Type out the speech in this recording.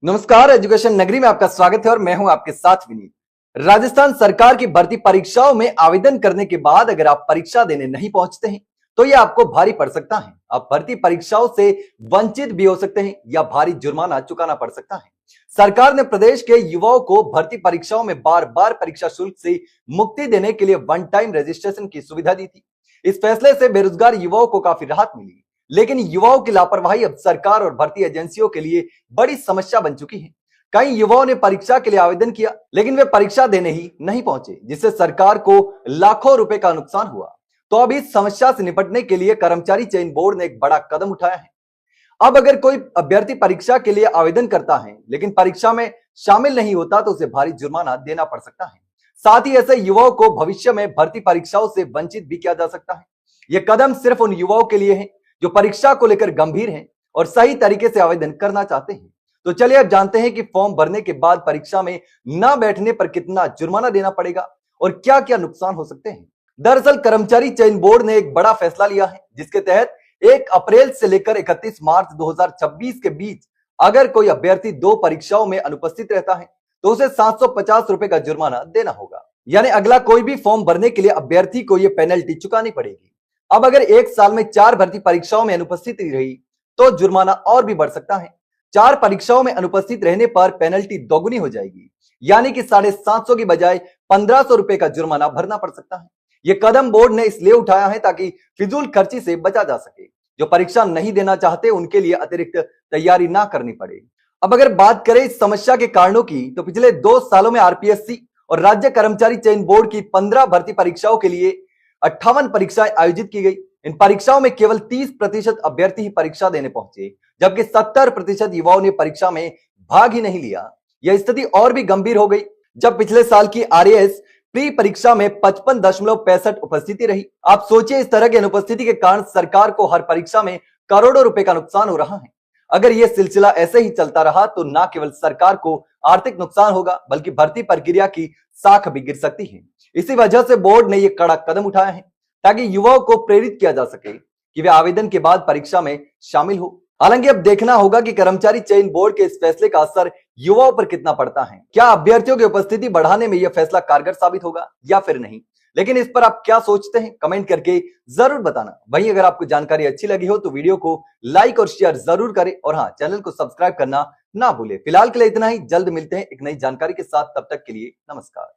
नमस्कार, एजुकेशन नगरी में आपका स्वागत है और मैं हूं आपके साथ विनीत। राजस्थान सरकार की भर्ती परीक्षाओं में आवेदन करने के बाद अगर आप परीक्षा देने नहीं पहुंचते हैं तो यह आपको भारी पड़ सकता है। आप भर्ती परीक्षाओं से वंचित भी हो सकते हैं या भारी जुर्माना चुकाना पड़ सकता है। सरकार ने प्रदेश के युवाओं को भर्ती परीक्षाओं में बार बार परीक्षा शुल्क से मुक्ति देने के लिए वन टाइम रजिस्ट्रेशन की सुविधा दी थी। इस फैसले से बेरोजगार युवाओं को काफी राहत मिली, लेकिन युवाओं की लापरवाही अब सरकार और भर्ती एजेंसियों के लिए बड़ी समस्या बन चुकी है। कई युवाओं ने परीक्षा के लिए आवेदन किया, लेकिन वे परीक्षा देने ही नहीं पहुंचे, जिससे सरकार को लाखों रुपए का नुकसान हुआ। तो अब इस समस्या से निपटने के लिए कर्मचारी चयन बोर्ड ने एक बड़ा कदम उठाया है। अब अगर कोई अभ्यर्थी परीक्षा के लिए आवेदन करता है लेकिन परीक्षा में शामिल नहीं होता तो उसे भारी जुर्माना देना पड़ सकता है। साथ ही ऐसे युवाओं को भविष्य में भर्ती परीक्षाओं से वंचित भी किया जा सकता है। यह कदम सिर्फ उन युवाओं के लिए है जो परीक्षा को लेकर गंभीर हैं और सही तरीके से आवेदन करना चाहते हैं। तो चलिए अब जानते हैं कि फॉर्म भरने के बाद परीक्षा में न बैठने पर कितना जुर्माना देना पड़ेगा और क्या क्या नुकसान हो सकते हैं। दरअसल कर्मचारी चयन बोर्ड ने एक बड़ा फैसला लिया है, जिसके तहत 1 अप्रैल से लेकर 31 मार्च 2026 के बीच अगर कोई अभ्यर्थी 2 परीक्षाओं में अनुपस्थित रहता है तो उसे 750 रुपए का जुर्माना देना होगा। यानी अगला कोई भी फॉर्म भरने के लिए अभ्यर्थी को यह पेनल्टी चुकानी पड़ेगी। अब अगर 1 साल में 4 भर्ती परीक्षाओं में अनुपस्थिति रही तो जुर्माना और भी बढ़ सकता है। 4 परीक्षाओं में अनुपस्थित रहने पर पेनल्टी दोगुनी हो जाएगी, यानी कि 750 की बजाय 1500 रुपए का जुर्माना भरना पड़ सकता है। यह कदम बोर्ड ने इसलिए उठाया है ताकि फिजूल खर्ची से बचा जा सके। जो परीक्षा नहीं देना चाहते उनके लिए अतिरिक्त तैयारी ना करनी पड़े। अब अगर बात करें इस समस्या के कारणों की, तो पिछले 2 सालों में आरपीएससी और राज्य कर्मचारी चयन बोर्ड की 15 भर्ती परीक्षाओं के लिए 58 परीक्षाएं आयोजित की गई। इन परीक्षाओं में केवल 30% अभ्यर्थी ही परीक्षा देने पहुंचे, जबकि 70% युवाओं ने परीक्षा में भाग ही नहीं लिया। यह स्थिति और भी गंभीर हो गई जब पिछले साल की आरएएस प्री परीक्षा में 55.65 उपस्थिति रही। आप सोचिए, इस तरह की अनुपस्थिति के कारण सरकार को हर परीक्षा में करोड़ों रुपए का नुकसान हो रहा है। अगर यह सिलसिला ऐसे ही चलता रहा तो न केवल सरकार को आर्थिक नुकसान होगा बल्कि भर्ती प्रक्रिया की साख भी गिर सकती है। इसी वजह से बोर्ड ने यह कड़ा कदम उठाया है ताकि युवाओं को प्रेरित किया जा सके कि वे आवेदन के बाद परीक्षा में शामिल हो। हालांकि अब देखना होगा कि कर्मचारी चयन बोर्ड के इस फैसले का असर युवाओं पर कितना पड़ता है। क्या अभ्यर्थियों की उपस्थिति बढ़ाने में यह फैसला कारगर साबित होगा या फिर नहीं। लेकिन इस पर आप क्या सोचते हैं, कमेंट करके जरूर बताना। वहीं अगर आपको जानकारी अच्छी लगी हो तो वीडियो को लाइक और शेयर जरूर करें और हाँ, चैनल को सब्सक्राइब करना ना भूले। फिलहाल के लिए इतना ही, जल्द मिलते हैं एक नई जानकारी के साथ। तब तक के लिए नमस्कार।